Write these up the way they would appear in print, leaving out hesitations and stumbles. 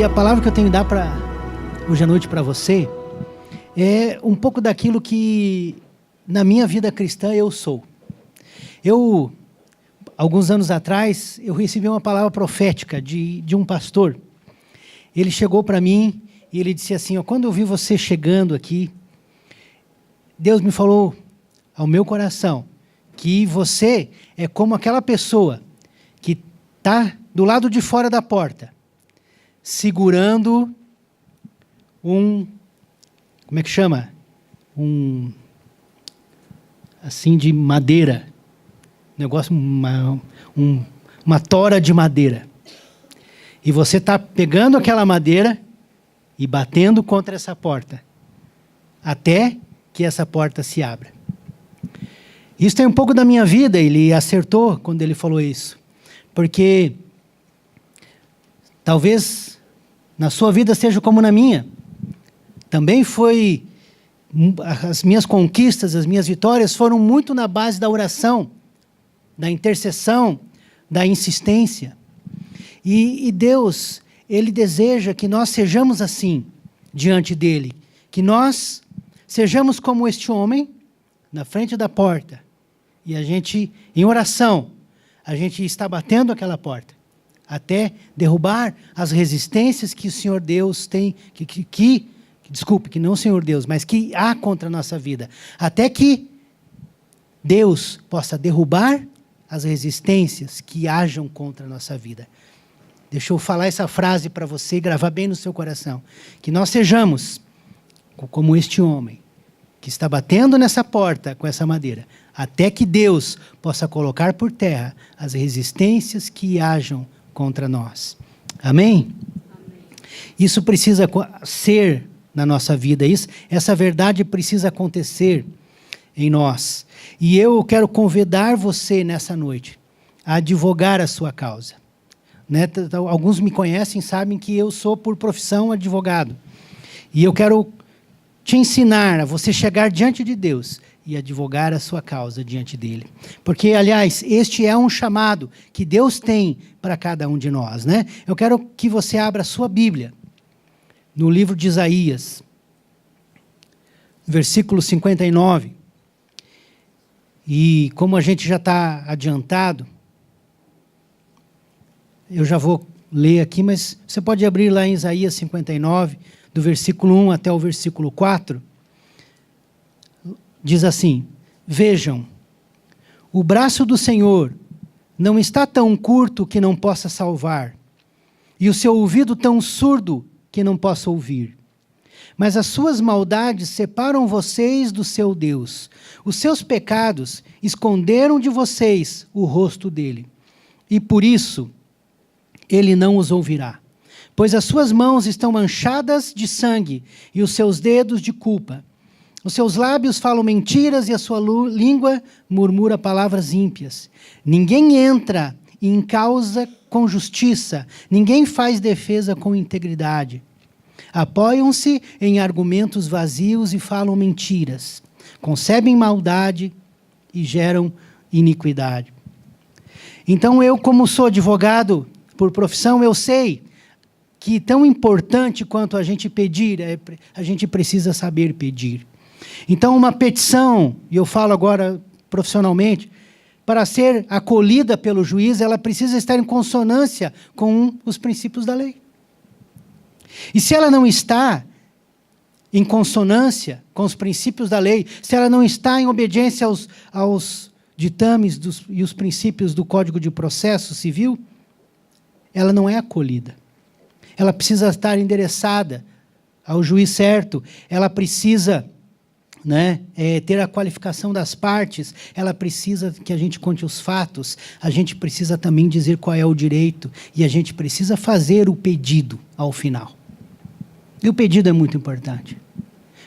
E a palavra que eu tenho que dar hoje à noite para você é um pouco daquilo que na minha vida cristã eu sou. Alguns anos atrás, eu recebi uma palavra profética de um pastor. Ele chegou para mim e ele disse assim, ó, quando eu vi você chegando aqui, Deus me falou ao meu coração que você é como aquela pessoa que está do lado de fora da porta, segurando como é que chama? Assim de madeira, negócio, uma tora de madeira. E você está pegando aquela madeira e batendo contra essa porta, até que essa porta se abra. Isso tem um pouco da minha vida, ele acertou quando ele falou isso. Porque talvez na sua vida seja como na minha. Também foi, as minhas conquistas, as minhas vitórias foram muito na base da oração, da intercessão, da insistência. E Deus, Ele deseja que nós sejamos assim, diante dEle. Que nós sejamos como este homem, na frente da porta. E a gente, em oração, a gente está batendo aquela porta. Até derrubar as resistências que o Senhor Deus tem, desculpe, que não o Senhor Deus, mas que há contra a nossa vida. Até que Deus possa derrubar as resistências que hajam contra a nossa vida. Deixa eu falar essa frase para você e gravar bem no seu coração. Que nós sejamos como este homem, que está batendo nessa porta com essa madeira, até que Deus possa colocar por terra as resistências que hajam contra nós. Amém? Isso precisa ser na nossa vida, essa verdade precisa acontecer em nós. E eu quero convidar você nessa noite a advogar a sua causa. Né? Alguns me conhecem, sabem que eu sou por profissão advogado. E eu quero te ensinar a você chegar diante de Deus e advogar a sua causa diante dele. Porque, aliás, este é um chamado que Deus tem para cada um de nós. Né? Eu quero que você abra a sua Bíblia no livro de Isaías, versículo 59. E como a gente já está adiantado, eu já vou ler aqui, mas você pode abrir lá em Isaías 59, do versículo 1 até o versículo 4. Diz assim, vejam, o braço do Senhor não está tão curto que não possa salvar, e o seu ouvido tão surdo que não possa ouvir. Mas as suas maldades separam vocês do seu Deus. Os seus pecados esconderam de vocês o rosto dele. E por isso, ele não os ouvirá. Pois as suas mãos estão manchadas de sangue e os seus dedos de culpa. Os seus lábios falam mentiras e a sua língua murmura palavras ímpias. Ninguém entra em causa com justiça, ninguém faz defesa com integridade. Apoiam-se em argumentos vazios e falam mentiras. Concebem maldade e geram iniquidade. Então eu, como sou advogado por profissão, eu sei que tão importante quanto a gente pedir, a gente precisa saber pedir. Então uma petição, e eu falo agora profissionalmente, para ser acolhida pelo juiz, ela precisa estar em consonância com os princípios da lei. E se ela não está em consonância com os princípios da lei, se ela não está em obediência aos ditames e os princípios do Código de Processo Civil, ela não é acolhida. Ela precisa estar endereçada ao juiz certo, ela precisa ter a qualificação das partes, ela precisa que a gente conte os fatos, a gente precisa também dizer qual é o direito, e a gente precisa fazer o pedido ao final. E o pedido é muito importante,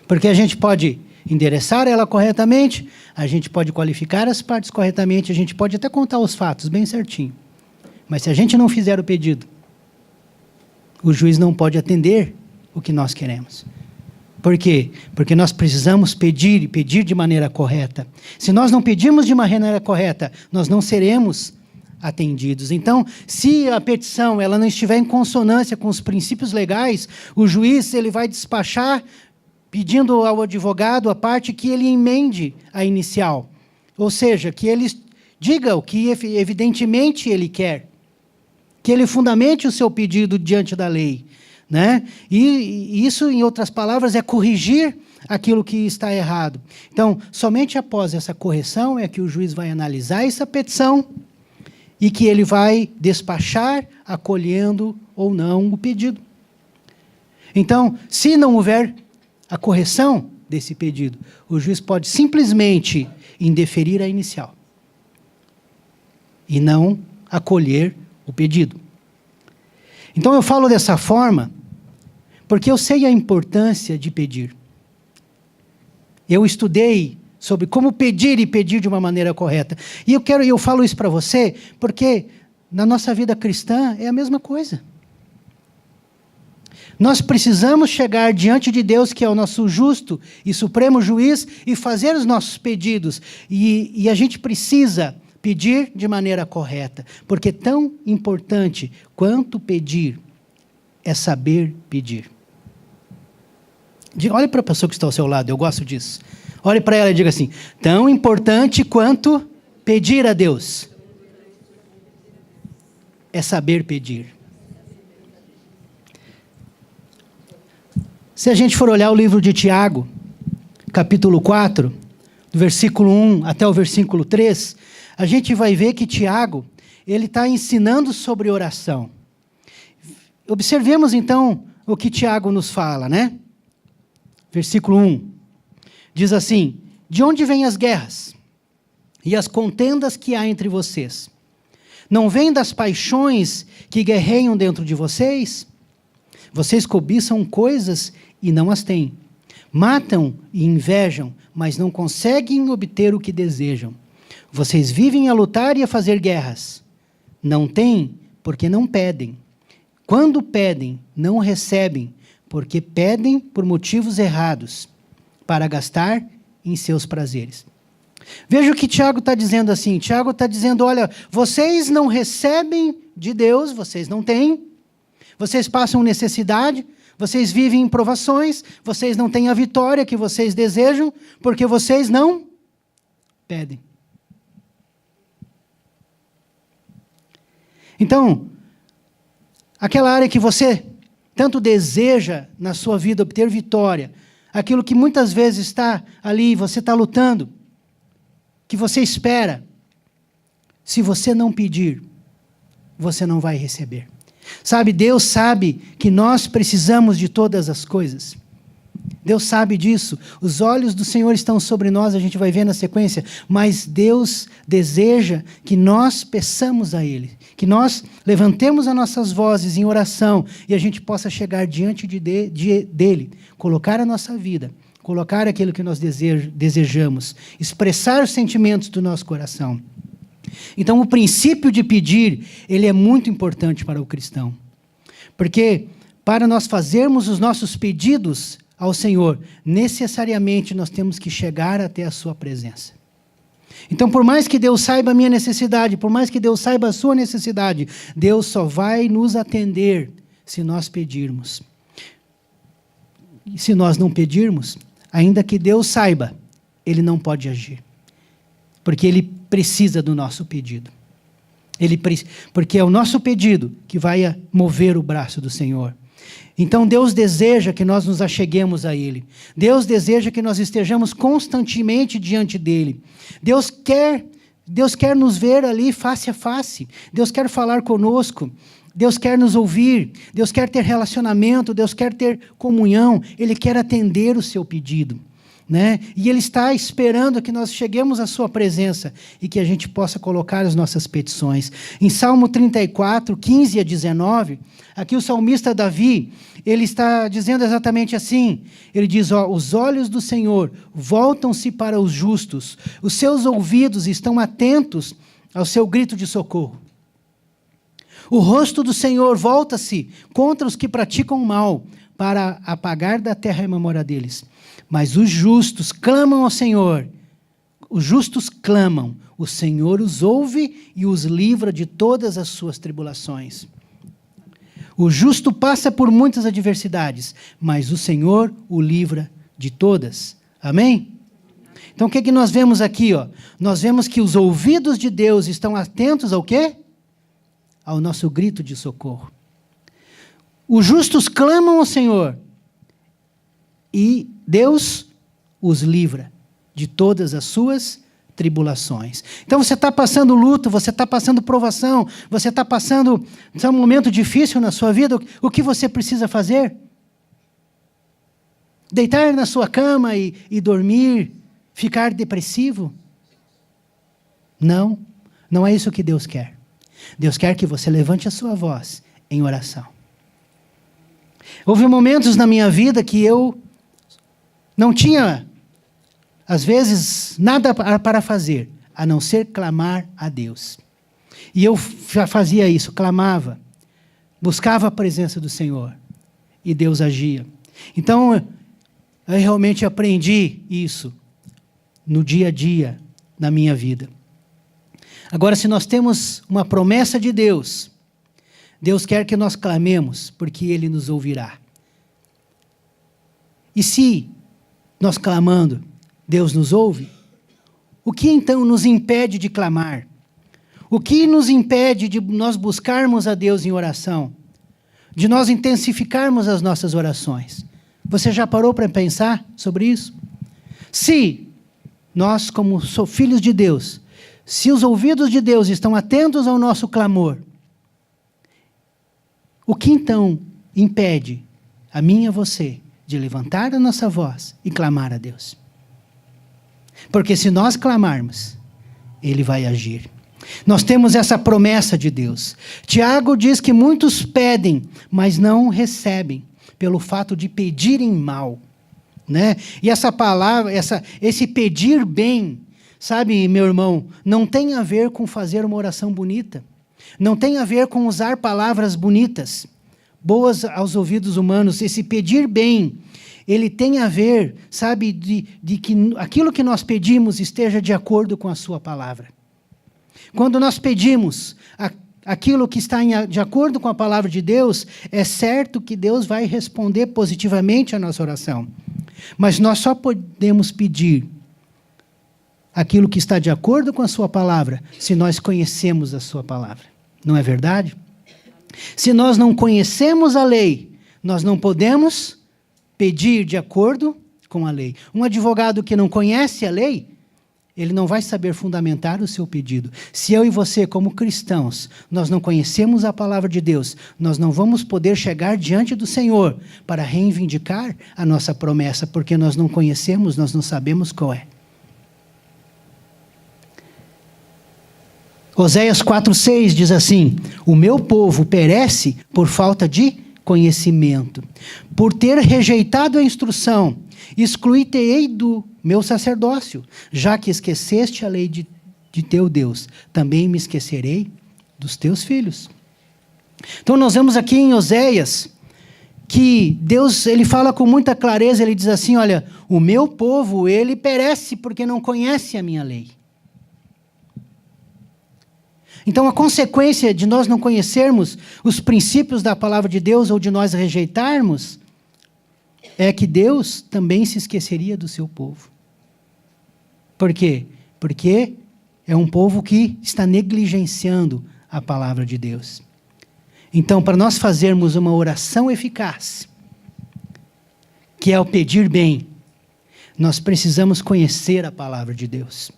porque a gente pode endereçar ela corretamente, a gente pode qualificar as partes corretamente, a gente pode até contar os fatos bem certinho. Mas se a gente não fizer o pedido, o juiz não pode atender o que nós queremos. Por quê? Porque nós precisamos pedir e pedir de maneira correta. Se nós não pedirmos de maneira correta, nós não seremos atendidos. Então, se a petição ela não estiver em consonância com os princípios legais, o juiz ele vai despachar pedindo ao advogado a parte que ele emende a inicial. Ou seja, que ele diga o que evidentemente ele quer, que ele fundamente o seu pedido diante da lei, né? E isso, em outras palavras, é corrigir aquilo que está errado. Então, somente após essa correção é que o juiz vai analisar essa petição e que ele vai despachar, acolhendo ou não o pedido. Então, se não houver a correção desse pedido, o juiz pode simplesmente indeferir a inicial e não acolher o pedido. Então, eu falo dessa forma porque eu sei a importância de pedir. Eu estudei sobre como pedir e pedir de uma maneira correta. E eu falo isso para você porque na nossa vida cristã é a mesma coisa. Nós precisamos chegar diante de Deus, que é o nosso justo e supremo juiz, e fazer os nossos pedidos. E a gente precisa pedir de maneira correta, porque tão importante quanto pedir é saber pedir. Olhe para a pessoa que está ao seu lado, eu gosto disso. Olhe para ela e diga assim: tão importante quanto pedir a Deus é saber pedir. Se a gente for olhar o livro de Tiago, capítulo 4, do versículo 1 até o versículo 3, a gente vai ver que Tiago ele está ensinando sobre oração. Observemos então o que Tiago nos fala, né? Versículo 1, diz assim: de onde vêm as guerras e as contendas que há entre vocês? Não vêm das paixões que guerreiam dentro de vocês? Vocês cobiçam coisas e não as têm. Matam e invejam, mas não conseguem obter o que desejam. Vocês vivem a lutar e a fazer guerras. Não têm, porque não pedem. Quando pedem, não recebem, porque pedem por motivos errados, para gastar em seus prazeres. Veja o que Tiago está dizendo assim. Tiago está dizendo: olha, vocês não recebem de Deus, vocês não têm. Vocês passam necessidade, vocês vivem em provações, vocês não têm a vitória que vocês desejam, porque vocês não pedem. Então, aquela área que você tanto deseja na sua vida obter vitória, aquilo que muitas vezes está ali, você está lutando, que você espera, se você não pedir, você não vai receber. Sabe, Deus sabe que nós precisamos de todas as coisas. Deus sabe disso. Os olhos do Senhor estão sobre nós, a gente vai ver na sequência. Mas Deus deseja que nós peçamos a Ele, que nós levantemos as nossas vozes em oração e a gente possa chegar diante dEle, colocar a nossa vida, colocar aquilo que nós desejamos, expressar os sentimentos do nosso coração. Então, o princípio de pedir, ele é muito importante para o cristão. Porque para nós fazermos os nossos pedidos ao Senhor, necessariamente nós temos que chegar até a sua presença. Então, por mais que Deus saiba a minha necessidade, por mais que Deus saiba a sua necessidade, Deus só vai nos atender se nós pedirmos. E se nós não pedirmos, ainda que Deus saiba, Ele não pode agir. Porque Ele precisa do nosso pedido. Porque é o nosso pedido que vai mover o braço do Senhor. Então Deus deseja que nós nos acheguemos a Ele. Deus deseja que nós estejamos constantemente diante dEle. Deus quer nos ver ali face a face. Deus quer falar conosco. Deus quer nos ouvir. Deus quer ter relacionamento. Deus quer ter comunhão. Ele quer atender o seu pedido, né? E Ele está esperando que nós cheguemos à sua presença e que a gente possa colocar as nossas petições. Em Salmo 34, 15 a 19, aqui o salmista Davi, ele está dizendo exatamente assim. Ele diz: os olhos do Senhor voltam-se para os justos, os seus ouvidos estão atentos ao seu grito de socorro. O rosto do Senhor volta-se contra os que praticam o mal, para apagar da terra a memória deles. Mas os justos clamam ao Senhor. Os justos clamam, o Senhor os ouve e os livra de todas as suas tribulações. O justo passa por muitas adversidades, mas o Senhor o livra de todas. Amém? Então o que nós vemos aqui? Nós vemos que os ouvidos de Deus estão atentos ao quê? Ao nosso grito de socorro. Os justos clamam ao Senhor e Deus os livra de todas as suas tribulações. Então você está passando luto, você está passando provação, você está passando um momento difícil na sua vida, o que você precisa fazer? Deitar na sua cama e dormir, ficar depressivo? Não, não é isso que Deus quer. Deus quer que você levante a sua voz em oração. Houve momentos na minha vida que eu não tinha, às vezes, nada para fazer, a não ser clamar a Deus. E eu já fazia isso, clamava, buscava a presença do Senhor, e Deus agia. Então, eu realmente aprendi isso no dia a dia, na minha vida. Agora, se nós temos uma promessa de Deus, Deus quer que nós clamemos, porque Ele nos ouvirá. E se nós clamando, Deus nos ouve, o que então nos impede de clamar? O que nos impede de nós buscarmos a Deus em oração? De nós intensificarmos as nossas orações? Você já parou para pensar sobre isso? Se nós, como filhos de Deus, se os ouvidos de Deus estão atentos ao nosso clamor, o que então impede a mim e a você de levantar a nossa voz e clamar a Deus? Porque se nós clamarmos, Ele vai agir. Nós temos essa promessa de Deus. Tiago diz que muitos pedem, mas não recebem, pelo fato de pedirem mal. Né? E essa palavra, esse pedir bem, sabe, meu irmão, não tem a ver com fazer uma oração bonita. Não tem a ver com usar palavras bonitas, boas aos ouvidos humanos. Esse pedir bem, ele tem a ver, sabe, de que aquilo que nós pedimos esteja de acordo com a sua palavra. Quando nós pedimos aquilo que está de acordo com a palavra de Deus, é certo que Deus vai responder positivamente a nossa oração. Mas nós só podemos pedir aquilo que está de acordo com a sua palavra, se nós conhecemos a sua palavra. Não é verdade? Se nós não conhecemos a lei, nós não podemos pedir de acordo com a lei. Um advogado que não conhece a lei, ele não vai saber fundamentar o seu pedido. Se eu e você, como cristãos, nós não conhecemos a palavra de Deus, nós não vamos poder chegar diante do Senhor para reivindicar a nossa promessa, porque nós não conhecemos, nós não sabemos qual é. Oséias 4:6 diz assim: o meu povo perece por falta de conhecimento. Por ter rejeitado a instrução, excluí-te-ei do meu sacerdócio, já que esqueceste a lei de teu Deus, também me esquecerei dos teus filhos. Então nós vemos aqui em Oséias que Deus, ele fala com muita clareza, ele diz assim, olha, o meu povo, ele perece porque não conhece a minha lei. Então, a consequência de nós não conhecermos os princípios da palavra de Deus ou de nós rejeitarmos é que Deus também se esqueceria do seu povo. Por quê? Porque é um povo que está negligenciando a palavra de Deus. Então, para nós fazermos uma oração eficaz, que é o pedir bem, nós precisamos conhecer a palavra de Deus.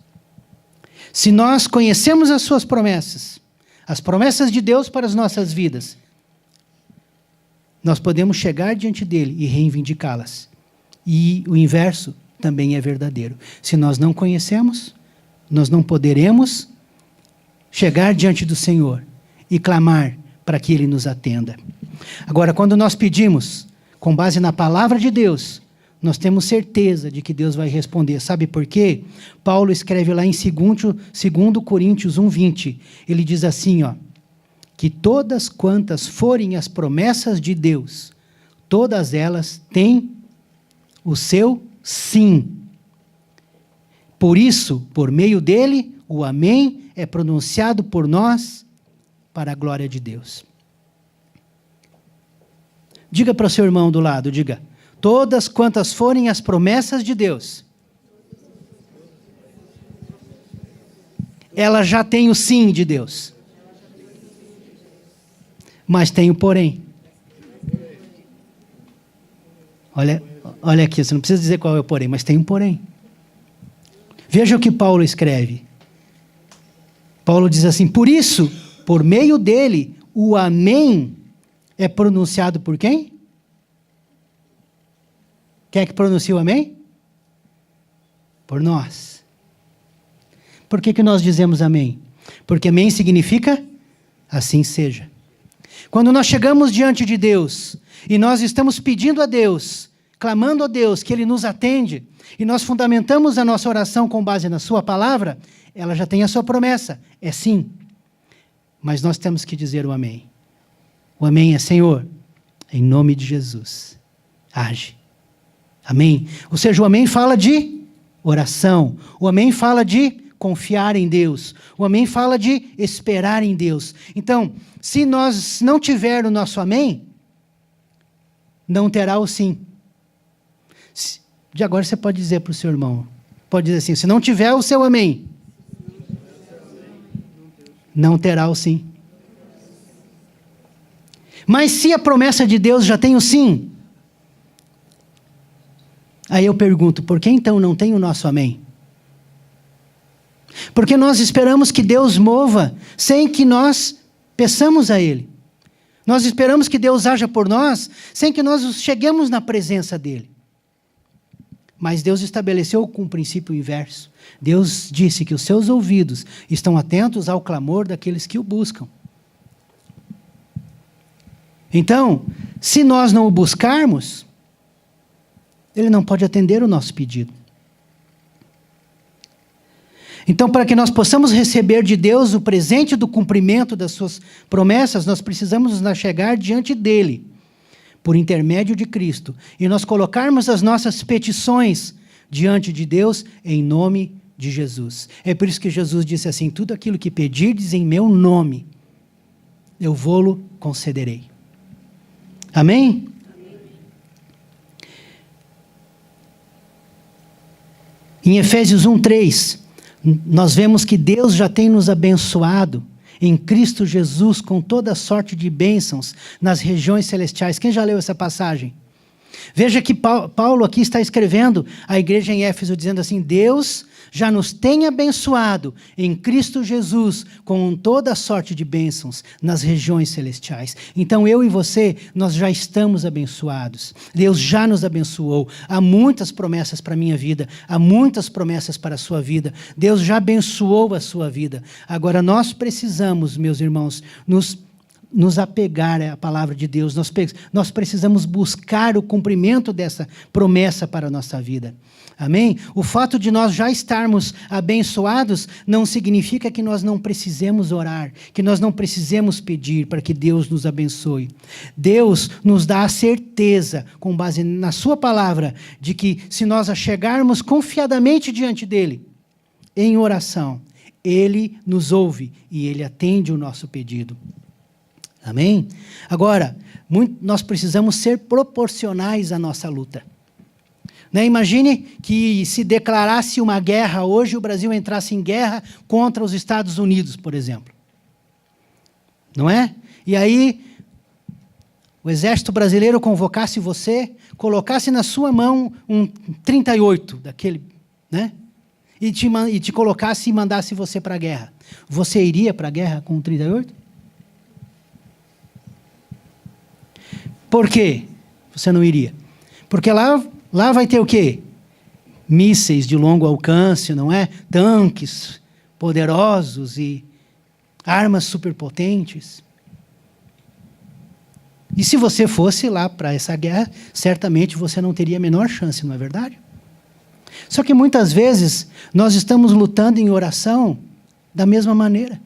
Se nós conhecemos as suas promessas, as promessas de Deus para as nossas vidas, nós podemos chegar diante dele e reivindicá-las. E o inverso também é verdadeiro. Se nós não conhecemos, nós não poderemos chegar diante do Senhor e clamar para que ele nos atenda. Agora, quando nós pedimos com base na palavra de Deus, nós temos certeza de que Deus vai responder. Sabe por quê? Paulo escreve lá em 2 Coríntios 1:20. Ele diz assim, ó, que todas quantas forem as promessas de Deus, todas elas têm o seu sim. Por isso, por meio dele, o amém é pronunciado por nós para a glória de Deus. Diga para o seu irmão do lado, diga: todas quantas forem as promessas de Deus, ela já tem o sim de Deus. Mas tem o porém. Olha aqui, você não precisa dizer qual é o porém, mas tem um porém. Veja o que Paulo escreve. Paulo diz assim: por isso, por meio dele, o amém é pronunciado por quem? Quem é que pronuncia o amém? Por nós. Por que nós dizemos amém? Porque amém significa assim seja. Quando nós chegamos diante de Deus e nós estamos pedindo a Deus, clamando a Deus que Ele nos atende, e nós fundamentamos a nossa oração com base na sua palavra, ela já tem a sua promessa, é sim. Mas nós temos que dizer o amém. O amém é: Senhor, em nome de Jesus, age. Amém? Ou seja, o amém fala de oração, o amém fala de confiar em Deus, o amém fala de esperar em Deus. Então, se nós não tiver o nosso amém, não terá o sim. De agora você pode dizer para o seu irmão, pode dizer assim: se não tiver o seu amém, não terá o sim. Mas se a promessa de Deus já tem o sim, aí eu pergunto: por que então não tem o nosso amém? Porque nós esperamos que Deus mova sem que nós peçamos a Ele. Nós esperamos que Deus haja por nós sem que nós cheguemos na presença dEle. Mas Deus estabeleceu com o princípio inverso. Deus disse que os seus ouvidos estão atentos ao clamor daqueles que o buscam. Então, se nós não o buscarmos, Ele não pode atender o nosso pedido. Então, para que nós possamos receber de Deus o presente do cumprimento das suas promessas, nós precisamos nos chegar diante dEle, por intermédio de Cristo, e nós colocarmos as nossas petições diante de Deus em nome de Jesus. É por isso que Jesus disse assim: tudo aquilo que pedirdes em meu nome, eu vou-lo concederei. Amém? Em Efésios 1:3, nós vemos que Deus já tem nos abençoado em Cristo Jesus com toda sorte de bênçãos nas regiões celestiais. Quem já leu essa passagem? Veja que Paulo aqui está escrevendo à igreja em Éfeso, dizendo assim: Deus já nos tem abençoado em Cristo Jesus com toda sorte de bênçãos nas regiões celestiais. Então eu e você, nós já estamos abençoados. Deus já nos abençoou. Há muitas promessas para a minha vida, há muitas promessas para a sua vida. Deus já abençoou a sua vida. Agora nós precisamos, meus irmãos, nos apegar à palavra de Deus. Nós precisamos buscar o cumprimento dessa promessa para a nossa vida. Amém? O fato de nós já estarmos abençoados não significa que nós não precisemos orar, que nós não precisemos pedir para que Deus nos abençoe. Deus nos dá a certeza, com base na sua palavra, de que se nós a chegarmos confiadamente diante dEle, em oração, Ele nos ouve e Ele atende o nosso pedido. Amém? Agora, nós precisamos ser proporcionais à nossa luta. Imagine que se declarasse uma guerra hoje, o Brasil entrasse em guerra contra os Estados Unidos, por exemplo. Não é? E aí, o exército brasileiro convocasse você, colocasse na sua mão um 38, daquele, né? E te colocasse e mandasse você para a guerra. Você iria para a guerra com um 38? Por quê? Você não iria. Porque lá vai ter o quê? Mísseis de longo alcance, não é? Tanques poderosos e armas superpotentes. E se você fosse lá para essa guerra, certamente você não teria a menor chance, não é verdade? Só que muitas vezes nós estamos lutando em oração da mesma maneira.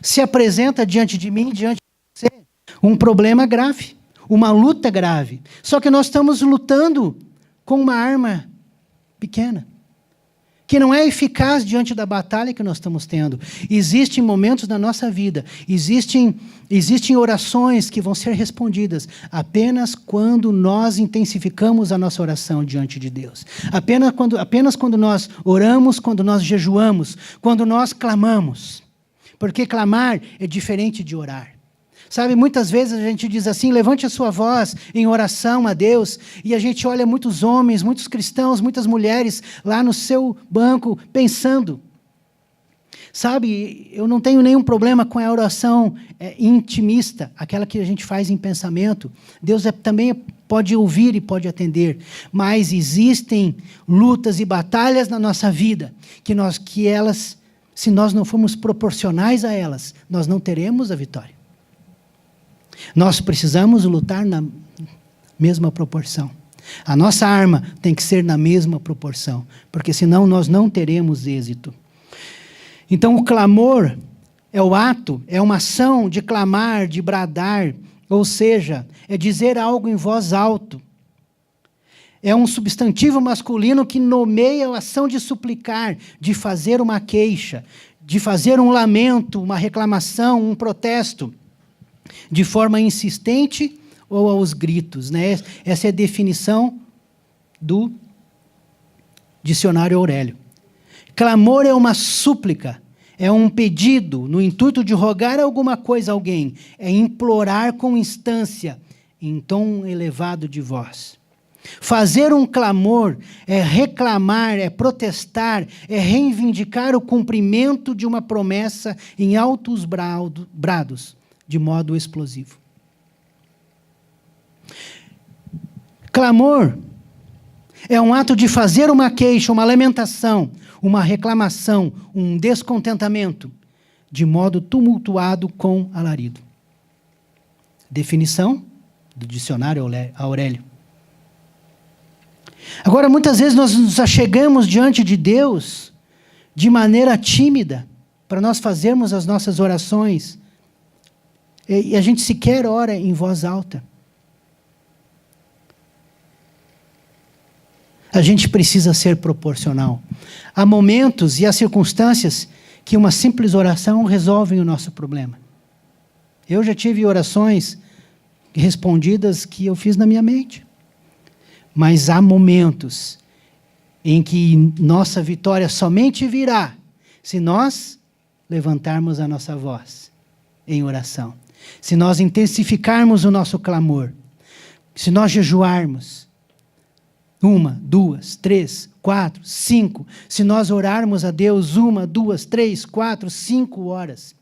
Se apresenta diante de mim, diante de você, um problema grave, uma luta grave. Só que nós estamos lutando com uma arma pequena, que não é eficaz diante da batalha que nós estamos tendo. Existem momentos na nossa vida, existem orações que vão ser respondidas apenas quando nós intensificamos a nossa oração diante de Deus. Apenas quando nós oramos, quando nós jejuamos, quando nós clamamos. Porque clamar é diferente de orar. Sabe, muitas vezes a gente diz assim, levante a sua voz em oração a Deus, e a gente olha muitos homens, muitos cristãos, muitas mulheres lá no seu banco pensando. Sabe, eu não tenho nenhum problema com a oração intimista, aquela que a gente faz em pensamento. Deus também pode ouvir e pode atender, mas existem lutas e batalhas na nossa vida, que elas, se nós não formos proporcionais a elas, nós não teremos a vitória. Nós precisamos lutar na mesma proporção. A nossa arma tem que ser na mesma proporção, porque senão nós não teremos êxito. Então o clamor é o ato, é uma ação de clamar, de bradar, ou seja, é dizer algo em voz alta. É um substantivo masculino que nomeia a ação de suplicar, de fazer uma queixa, de fazer um lamento, uma reclamação, um protesto, de forma insistente ou aos gritos, né? Essa é a definição do dicionário Aurélio. Clamor é uma súplica, é um pedido no intuito de rogar alguma coisa a alguém, é implorar com instância, em tom elevado de voz. Fazer um clamor é reclamar, é protestar, é reivindicar o cumprimento de uma promessa em altos brados, de modo explosivo. Clamor é um ato de fazer uma queixa, uma lamentação, uma reclamação, um descontentamento, de modo tumultuado com alarido. Definição do dicionário Aurélio. Agora, muitas vezes nós nos achegamos diante de Deus de maneira tímida, para nós fazermos as nossas orações, e a gente sequer ora em voz alta. A gente precisa ser proporcional. Há momentos e há circunstâncias que uma simples oração resolve o nosso problema. Eu já tive orações respondidas que eu fiz na minha mente. Mas há momentos em que nossa vitória somente virá se nós levantarmos a nossa voz em oração. Se nós intensificarmos o nosso clamor, se nós jejuarmos, 1, 2, 3, 4, 5, se nós orarmos a Deus 1, 2, 3, 4, 5 horas.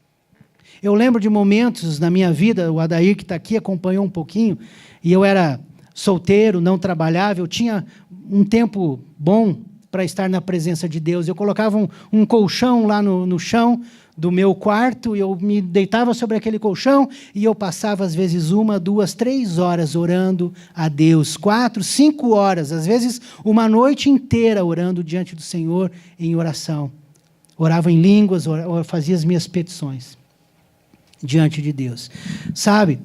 Eu lembro de momentos na minha vida, o Adair que está aqui acompanhou um pouquinho, e eu era solteiro, não trabalhava, eu tinha um tempo bom para estar na presença de Deus. Eu colocava um colchão lá no chão do meu quarto, e eu me deitava sobre aquele colchão, e eu passava às vezes 1, 2, 3 horas orando a Deus, 4, 5 horas, às vezes uma noite inteira orando diante do Senhor em oração. Orava em línguas, fazia as minhas petições diante de Deus. Sabe,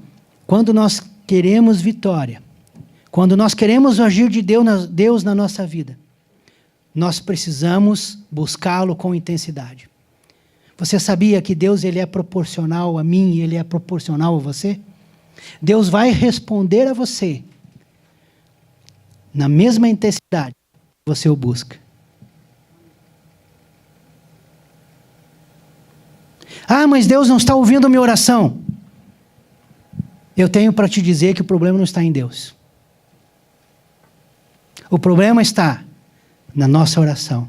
quando nós queremos vitória, quando nós queremos agir de Deus na nossa vida, nós precisamos buscá-lo com intensidade. Você sabia que Deus ele é proporcional a mim e Ele é proporcional a você? Deus vai responder a você na mesma intensidade que você o busca. Ah, mas Deus não está ouvindo a minha oração. Eu tenho para te dizer que o problema não está em Deus. O problema está na nossa oração,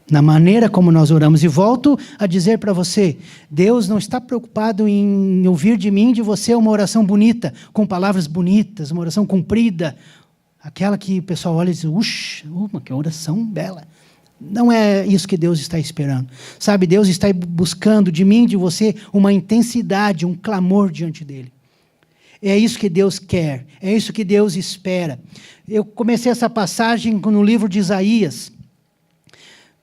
na maneira como nós oramos. E volto a dizer para você, Deus não está preocupado em ouvir de mim, de você, uma oração bonita, com palavras bonitas, uma oração comprida, aquela que o pessoal olha e diz, que oração bela. Não é isso que Deus está esperando. Sabe, Deus está buscando de mim, de você, uma intensidade, um clamor diante dEle. É isso que Deus quer, é isso que Deus espera. Eu comecei essa passagem no livro de Isaías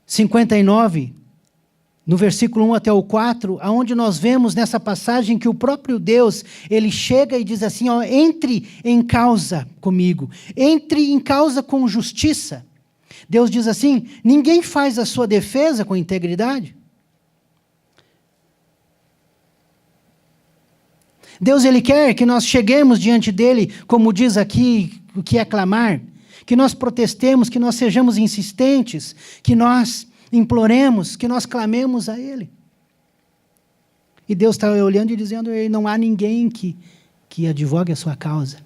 59, no versículo 1 até o 4, onde nós vemos nessa passagem que o próprio Deus, Ele chega e diz assim, entre em causa comigo, entre em causa com justiça. Deus diz assim: ninguém faz a sua defesa com integridade. Deus, Ele quer que nós cheguemos diante dEle, como diz aqui, o que é clamar, que nós protestemos, que nós sejamos insistentes, que nós imploremos, que nós clamemos a Ele. E Deus está olhando e dizendo: não há ninguém que advogue a sua causa.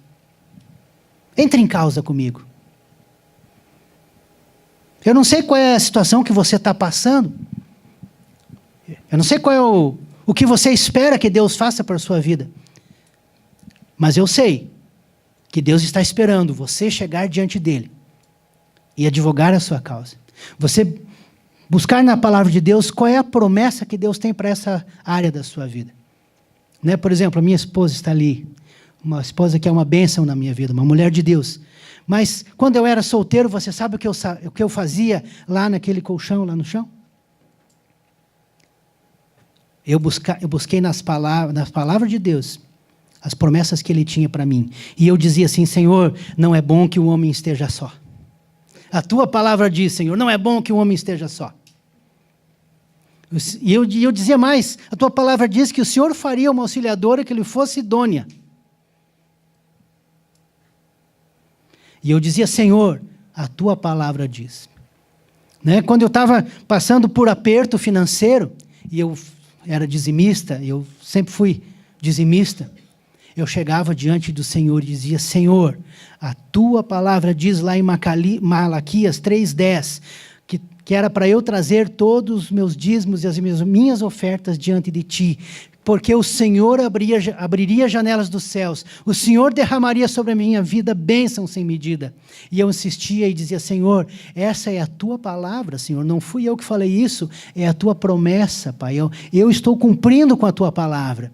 Entre em causa comigo. Eu não sei qual é a situação que você está passando. Eu não sei qual é o que você espera que Deus faça para a sua vida. Mas eu sei que Deus está esperando você chegar diante dEle e advogar a sua causa. Você buscar na palavra de Deus qual é a promessa que Deus tem para essa área da sua vida. Né? Por exemplo, a minha esposa está ali. Uma esposa que é uma bênção na minha vida, uma mulher de Deus. Mas quando eu era solteiro, você sabe o que eu fazia lá naquele colchão, lá no chão? Eu busquei nas palavras de Deus as promessas que Ele tinha para mim. E eu dizia assim: Senhor, não é bom que o homem esteja só. A Tua palavra diz, Senhor, não é bom que o homem esteja só. E eu dizia mais: a Tua palavra diz que o Senhor faria uma auxiliadora que lhe fosse idônea. E eu dizia: Senhor, a Tua palavra diz. Né? Quando eu estava passando por aperto financeiro, e eu era dizimista, eu sempre fui dizimista, eu chegava diante do Senhor e dizia: Senhor, a Tua palavra diz lá em Malaquias 3:10, que era para eu trazer todos os meus dízimos e as minhas ofertas diante de Ti, porque o Senhor abriria janelas dos céus, o Senhor derramaria sobre a minha vida bênção sem medida. E eu insistia e dizia: Senhor, essa é a Tua palavra, Senhor, não fui eu que falei isso, é a Tua promessa, Pai, eu estou cumprindo com a Tua palavra.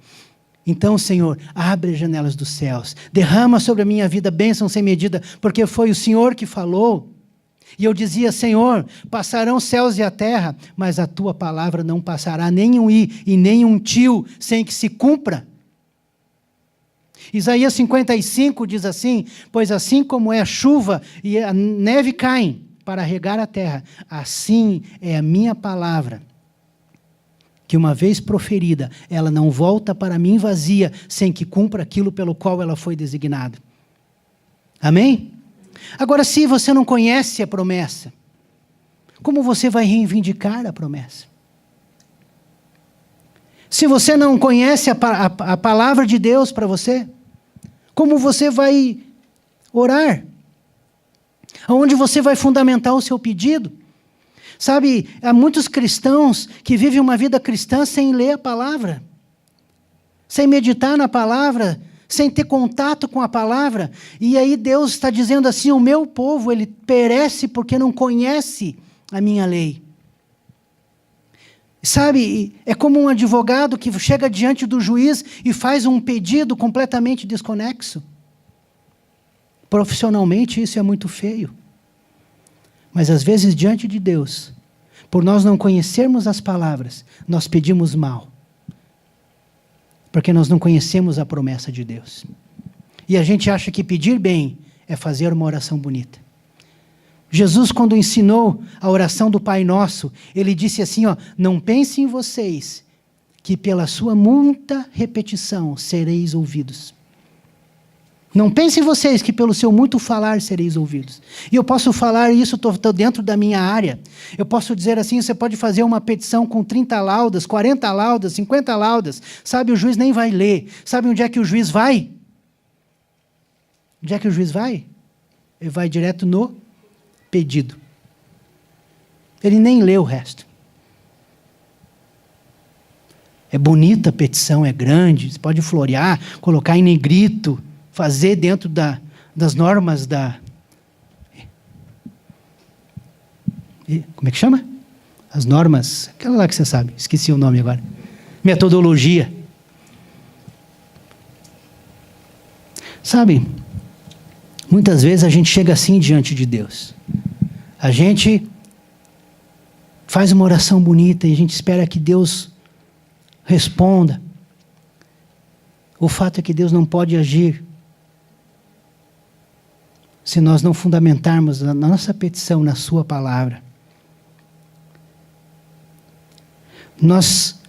Então, Senhor, abre as janelas dos céus, derrama sobre a minha vida bênção sem medida, porque foi o Senhor que falou. E eu dizia: Senhor, passarão os céus e a terra, mas a Tua palavra não passará nem um i e nem um tio sem que se cumpra. Isaías 55 diz assim: pois assim como é a chuva e a neve caem para regar a terra, assim é a minha palavra, que uma vez proferida, ela não volta para mim vazia, sem que cumpra aquilo pelo qual ela foi designada. Amém? Agora, se você não conhece a promessa, como você vai reivindicar a promessa? Se você não conhece a palavra de Deus para você, como você vai orar? Aonde você vai fundamentar o seu pedido? Sabe, há muitos cristãos que vivem uma vida cristã sem ler a palavra, sem meditar na palavra, sem ter contato com a palavra. E aí Deus está dizendo assim: o meu povo, ele perece porque não conhece a minha lei. Sabe, é como um advogado que chega diante do juiz e faz um pedido completamente desconexo. Profissionalmente isso é muito feio. Mas às vezes diante de Deus, por nós não conhecermos as palavras, nós pedimos mal. Porque nós não conhecemos a promessa de Deus. E a gente acha que pedir bem é fazer uma oração bonita. Jesus, quando ensinou a oração do Pai Nosso, Ele disse assim: não pense em vocês, que pela sua muita repetição sereis ouvidos. Não pense em vocês que pelo seu muito falar sereis ouvidos. E eu posso falar isso, estou dentro da minha área. Eu posso dizer assim: você pode fazer uma petição com 30 laudas, 40 laudas, 50 laudas. Sabe, o juiz nem vai ler. Sabe onde é que o juiz vai? Onde é que o juiz vai? Ele vai direto no pedido. Ele nem lê o resto. É bonita a petição, é grande, você pode florear, colocar em negrito, fazer dentro das normas da... Como é que chama? As normas, aquela lá que você sabe, esqueci o nome agora. Metodologia. Sabe, muitas vezes a gente chega assim diante de Deus. A gente faz uma oração bonita e a gente espera que Deus responda. O fato é que Deus não pode agir se nós não fundamentarmos a nossa petição na sua palavra. Nós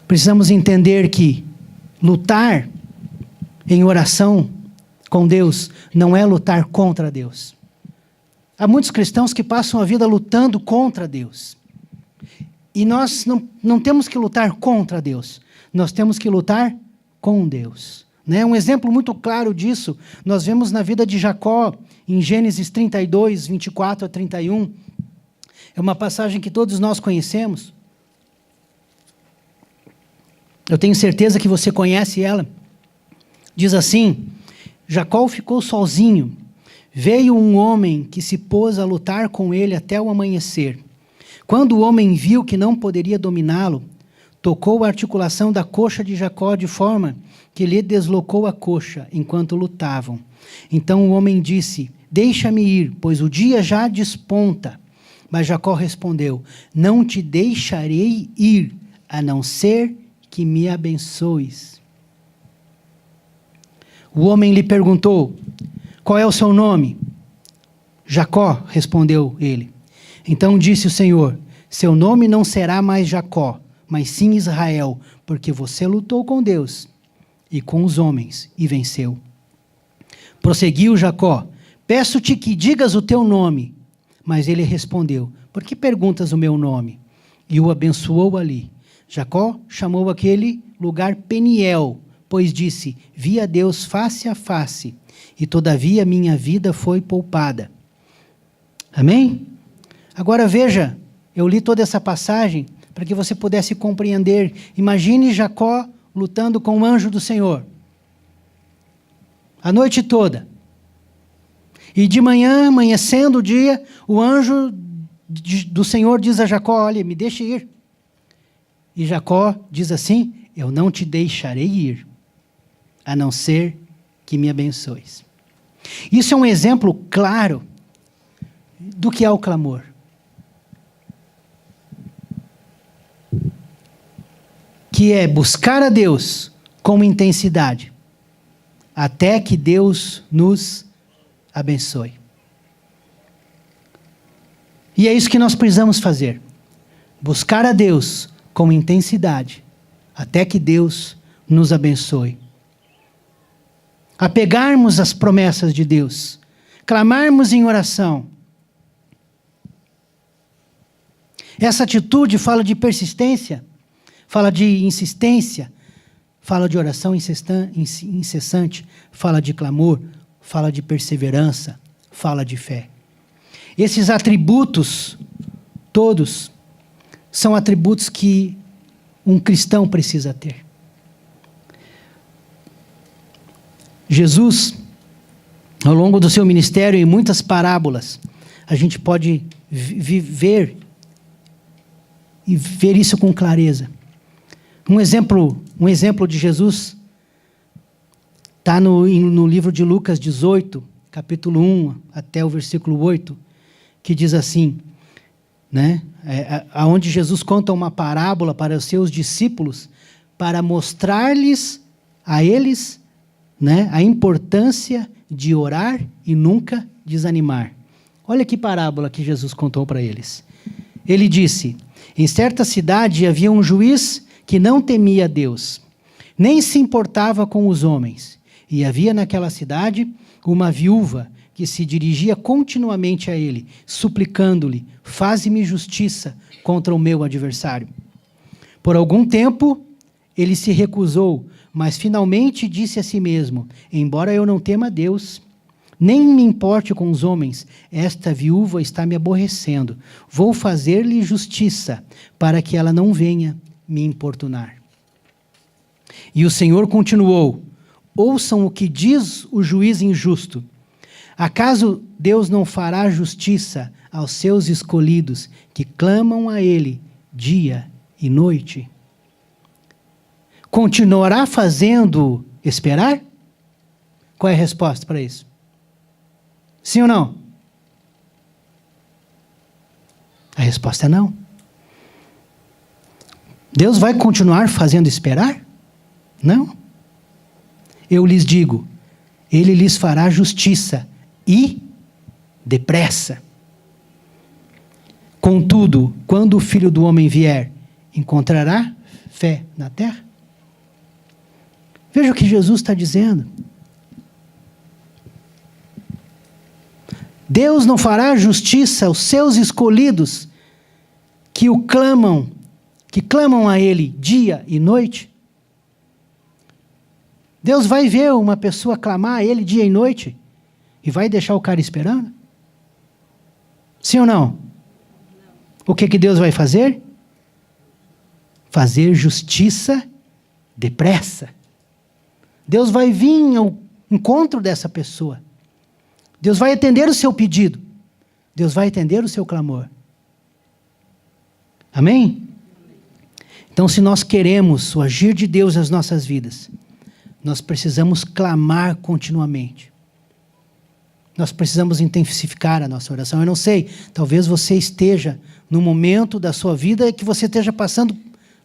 precisamos entender que lutar em oração com Deus não é lutar contra Deus. Há muitos cristãos que passam a vida lutando contra Deus. E nós não temos que lutar contra Deus. Nós temos que lutar com Deus. Né? Um exemplo muito claro disso, nós vemos na vida de Jacó, em Gênesis 32, 24 a 31. É uma passagem que todos nós conhecemos. Eu tenho certeza que você conhece ela. Diz assim: Jacó ficou sozinho. Veio um homem que se pôs a lutar com ele até o amanhecer. Quando o homem viu que não poderia dominá-lo, tocou a articulação da coxa de Jacó de forma que lhe deslocou a coxa enquanto lutavam. Então o homem disse: deixa-me ir, pois o dia já desponta. Mas Jacó respondeu: não te deixarei ir, a não ser que me abençoes. O homem lhe perguntou: qual é o seu nome? Jacó, respondeu ele. Então disse o Senhor: seu nome não será mais Jacó, mas sim Israel, porque você lutou com Deus e com os homens e venceu. Prosseguiu Jacó: peço-te que digas o teu nome. Mas ele respondeu: por que perguntas o meu nome? E o abençoou ali. Jacó chamou aquele lugar Peniel, pois disse: vi a Deus face a face, e todavia minha vida foi poupada. Amém? Agora veja, eu li toda essa passagem para que você pudesse compreender. Imagine Jacó lutando com o anjo do Senhor a noite toda. E de manhã, amanhecendo o dia, o anjo do Senhor diz a Jacó: olha, me deixe ir. E Jacó diz assim: eu não te deixarei ir, a não ser que me abençoes. Isso é um exemplo claro do que é o clamor. Que é buscar a Deus com intensidade, até que Deus nos abençoe. E é isso que nós precisamos fazer. Buscar a Deus com intensidade, até que Deus nos abençoe. Apegarmos às promessas de Deus, clamarmos em oração. Essa atitude fala de persistência, fala de insistência, fala de oração incessante, fala de clamor, fala de perseverança, fala de fé. Esses atributos, todos, são atributos que um cristão precisa ter. Jesus, ao longo do seu ministério, em muitas parábolas, a gente pode ver isso com clareza. Um exemplo de Jesus está no livro de Lucas 18, capítulo 1 até o versículo 8, que diz assim, né? Onde Jesus conta uma parábola para os seus discípulos, para mostrar-lhes a eles, né, a importância de orar e nunca desanimar. Olha que parábola que Jesus contou para eles. Ele disse: em certa cidade havia um juiz que não temia Deus, nem se importava com os homens. E havia naquela cidade uma viúva que se dirigia continuamente a ele, suplicando-lhe: faze-me justiça contra o meu adversário. Por algum tempo ele se recusou, mas finalmente disse a si mesmo: embora eu não tema Deus, nem me importe com os homens, esta viúva está me aborrecendo. Vou fazer-lhe justiça, para que ela não venha me importunar. E o Senhor continuou: ouçam o que diz o juiz injusto. Acaso Deus não fará justiça aos seus escolhidos, que clamam a Ele dia e noite? Continuará fazendo esperar? Qual é a resposta para isso? Sim ou não? A resposta é não. Deus vai continuar fazendo esperar? Não. Eu lhes digo, Ele lhes fará justiça e depressa. Contudo, quando o Filho do Homem vier, encontrará fé na terra? Veja o que Jesus está dizendo. Deus não fará justiça aos seus escolhidos que clamam a Ele dia e noite? Deus vai ver uma pessoa clamar a Ele dia e noite e vai deixar o cara esperando? Sim ou não? O que Deus vai fazer? Fazer justiça depressa. Deus vai vir ao encontro dessa pessoa. Deus vai atender o seu pedido. Deus vai atender o seu clamor. Amém? Então, se nós queremos o agir de Deus nas nossas vidas, nós precisamos clamar continuamente. Nós precisamos intensificar a nossa oração. Eu não sei, talvez você esteja no momento da sua vida que você esteja passando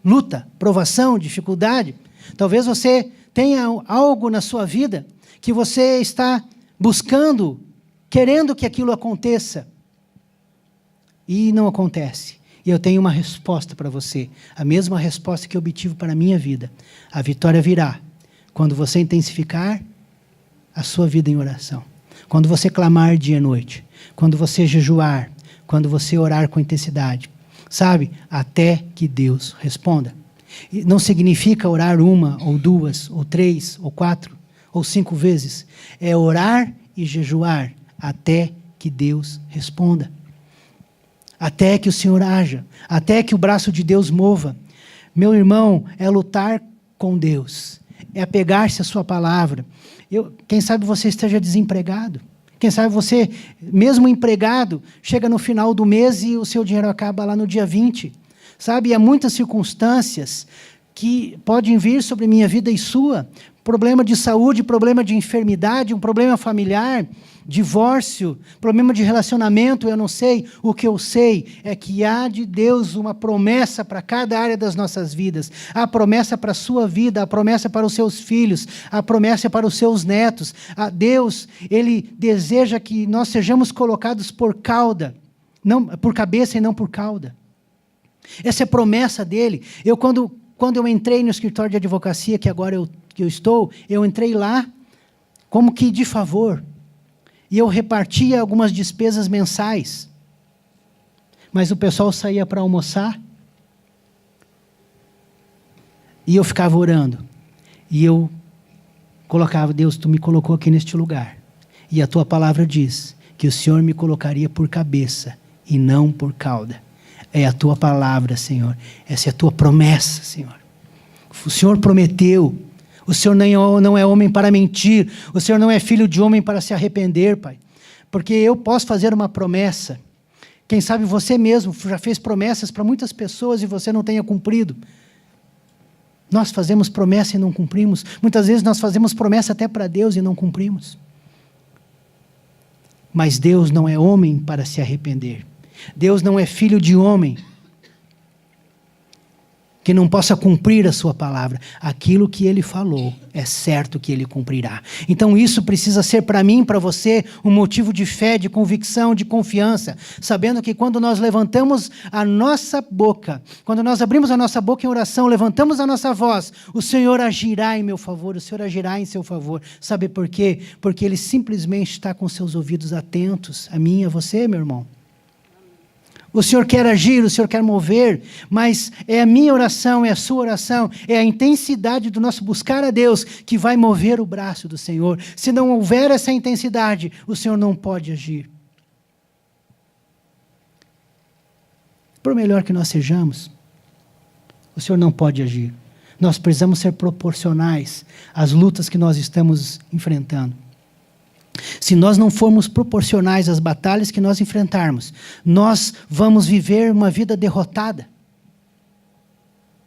luta, provação, dificuldade. Talvez você tenha algo na sua vida que você está buscando, querendo que aquilo aconteça. E não acontece. E eu tenho uma resposta para você. A mesma resposta que eu obtive para a minha vida. A vitória virá quando você intensificar a sua vida em oração. Quando você clamar dia e noite. Quando você jejuar. Quando você orar com intensidade. Sabe? Até que Deus responda. E não significa orar 1, ou 2, ou 3, ou 4, ou 5 vezes. É orar e jejuar até que Deus responda. Até que o Senhor haja. Até que o braço de Deus mova. Meu irmão, é lutar com Deus. É apegar-se à sua palavra. Quem sabe você esteja desempregado. Quem sabe você, mesmo empregado, chega no final do mês e o seu dinheiro acaba lá no dia 20. Sabe, há muitas circunstâncias que podem vir sobre minha vida e sua. Problema de saúde, problema de enfermidade, um problema familiar, divórcio, problema de relacionamento, eu não sei. O que eu sei é que há de Deus uma promessa para cada área das nossas vidas. A promessa para a sua vida, a promessa para os seus filhos, a promessa para os seus netos. A Deus, Ele deseja que nós sejamos colocados por cauda, não por cabeça e não por cauda. Essa é a promessa dele. Quando eu entrei no escritório de advocacia, que agora eu estou, eu entrei lá como que de favor. E eu repartia algumas despesas mensais. Mas o pessoal saía para almoçar. E eu ficava orando. E eu colocava, Deus, tu me colocou aqui neste lugar. E a tua palavra diz que o Senhor me colocaria por cabeça e não por cauda. É a tua palavra, Senhor. Essa é a tua promessa, Senhor. O Senhor prometeu. O Senhor não é homem para mentir. O Senhor não é filho de homem para se arrepender, Pai. Porque eu posso fazer uma promessa. Quem sabe você mesmo já fez promessas para muitas pessoas e você não tenha cumprido. Nós fazemos promessa e não cumprimos. Muitas vezes nós fazemos promessa até para Deus e não cumprimos. Mas Deus não é homem para se arrepender. Deus não é filho de homem que não possa cumprir a sua palavra. Aquilo que Ele falou, é certo que Ele cumprirá. Então isso precisa ser para mim e para você um motivo de fé, de convicção, de confiança, sabendo que quando nós levantamos a nossa boca, quando nós abrimos a nossa boca em oração, levantamos a nossa voz, o Senhor agirá em meu favor, o Senhor agirá em seu favor. Sabe por quê? Porque Ele simplesmente está com seus ouvidos atentos, a mim e a você, meu irmão. O Senhor quer agir, o Senhor quer mover, mas é a minha oração, é a sua oração, é a intensidade do nosso buscar a Deus que vai mover o braço do Senhor. Se não houver essa intensidade, o Senhor não pode agir. Por melhor que nós sejamos, o Senhor não pode agir. Nós precisamos ser proporcionais às lutas que nós estamos enfrentando. Se nós não formos proporcionais às batalhas que nós enfrentarmos, nós vamos viver uma vida derrotada.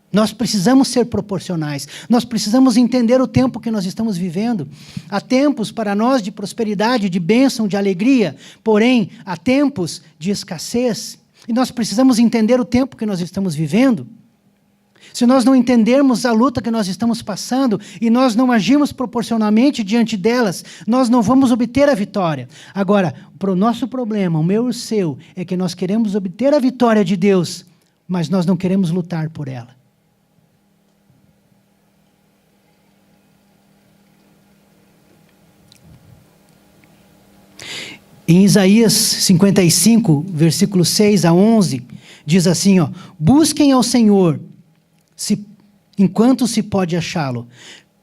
Nós precisamos ser proporcionais. Nós precisamos entender o tempo que nós estamos vivendo. Há tempos para nós de prosperidade, de bênção, de alegria. Porém, há tempos de escassez. E nós precisamos entender o tempo que nós estamos vivendo. Se nós não entendermos a luta que nós estamos passando e nós não agirmos proporcionalmente diante delas, nós não vamos obter a vitória. Agora, o nosso problema, o meu e o seu, é que nós queremos obter a vitória de Deus, mas nós não queremos lutar por ela. Em Isaías 55, versículos 6 a 11, diz assim, ó: busquem ao Senhor enquanto se pode achá-lo.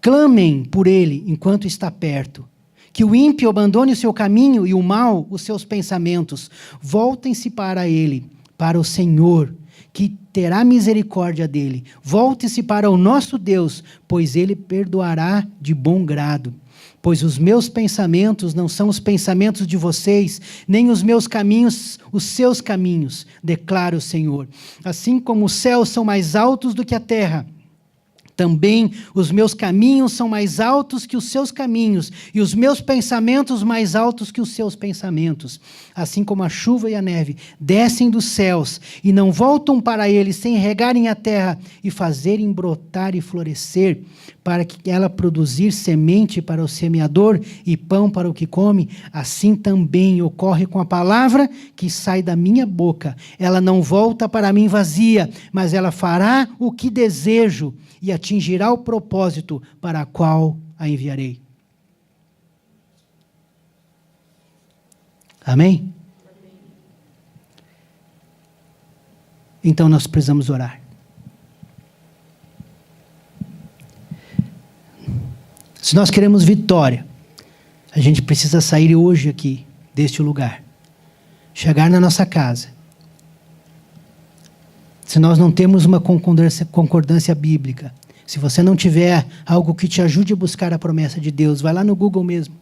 Clamem por ele enquanto está perto. Que o ímpio abandone o seu caminho e o mal os seus pensamentos. Voltem-se para ele, para o Senhor, que terá misericórdia dele. Volte-se para o nosso Deus, pois ele perdoará de bom grado. Pois os meus pensamentos não são os pensamentos de vocês, nem os meus caminhos, os seus caminhos, declara o Senhor. Assim como os céus são mais altos do que a terra, também os meus caminhos são mais altos que os seus caminhos, e os meus pensamentos mais altos que os seus pensamentos. Assim como a chuva e a neve descem dos céus e não voltam para eles sem regarem a terra e fazerem brotar e florescer, para que ela produzir semente para o semeador e pão para o que come, assim também ocorre com a palavra que sai da minha boca. Ela não volta para mim vazia, mas ela fará o que desejo e atingirá o propósito para o qual a enviarei. Amém? Então nós precisamos orar. Se nós queremos vitória, a gente precisa sair hoje aqui, deste lugar. Chegar na nossa casa. Se nós não temos uma concordância bíblica, se você não tiver algo que te ajude a buscar a promessa de Deus, vai lá no Google mesmo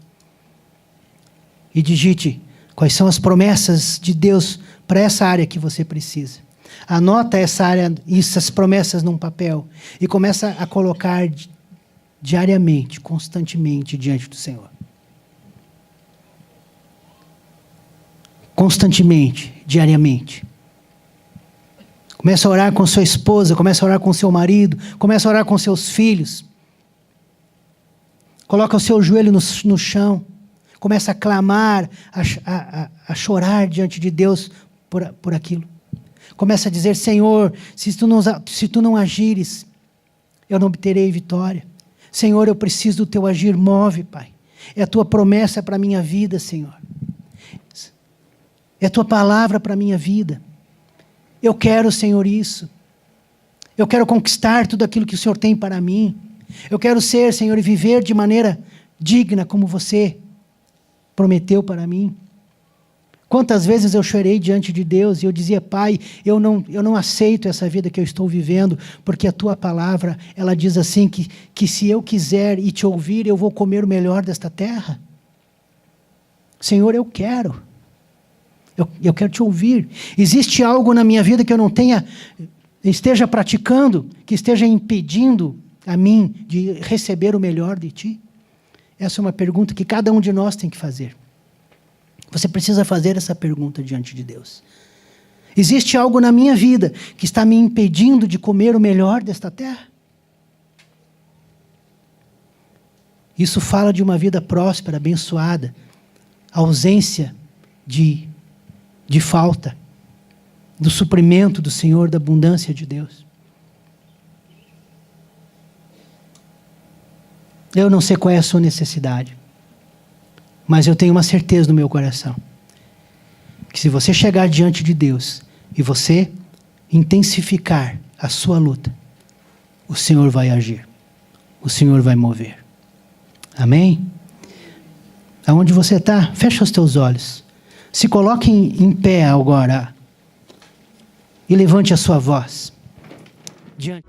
e digite quais são as promessas de Deus para essa área que você precisa. Anota essa área, essas promessas num papel e começa a colocar diariamente, constantemente diante do Senhor. Constantemente, diariamente. Começa a orar com sua esposa, começa a orar com seu marido, começa a orar com seus filhos. Coloca o seu joelho no chão. Começa a clamar, a chorar diante de Deus por aquilo. Começa a dizer: Senhor, se tu não agires, eu não obterei vitória. Senhor, eu preciso do teu agir, move, Pai. É a tua promessa para a minha vida, Senhor. É a tua palavra para a minha vida. Eu quero, Senhor, isso. Eu quero conquistar tudo aquilo que o Senhor tem para mim. Eu quero ser, Senhor, e viver de maneira digna como você prometeu para mim. Quantas vezes eu chorei diante de Deus e eu dizia: Pai, eu não aceito essa vida que eu estou vivendo, porque a tua palavra, ela diz assim que se eu quiser e te ouvir, eu vou comer o melhor desta terra. Senhor, eu quero. Eu quero te ouvir. Existe algo na minha vida que eu não esteja praticando, que esteja impedindo a mim de receber o melhor de ti? Essa é uma pergunta que cada um de nós tem que fazer. Você precisa fazer essa pergunta diante de Deus. Existe algo na minha vida que está me impedindo de comer o melhor desta terra? Isso fala de uma vida próspera, abençoada, ausência de falta, do suprimento do Senhor, da abundância de Deus. Eu não sei qual é a sua necessidade, mas eu tenho uma certeza no meu coração, que se você chegar diante de Deus e você intensificar a sua luta, o Senhor vai agir, o Senhor vai mover. Amém? Aonde você está, fecha os teus olhos. Se coloque em pé agora e levante a sua voz diante.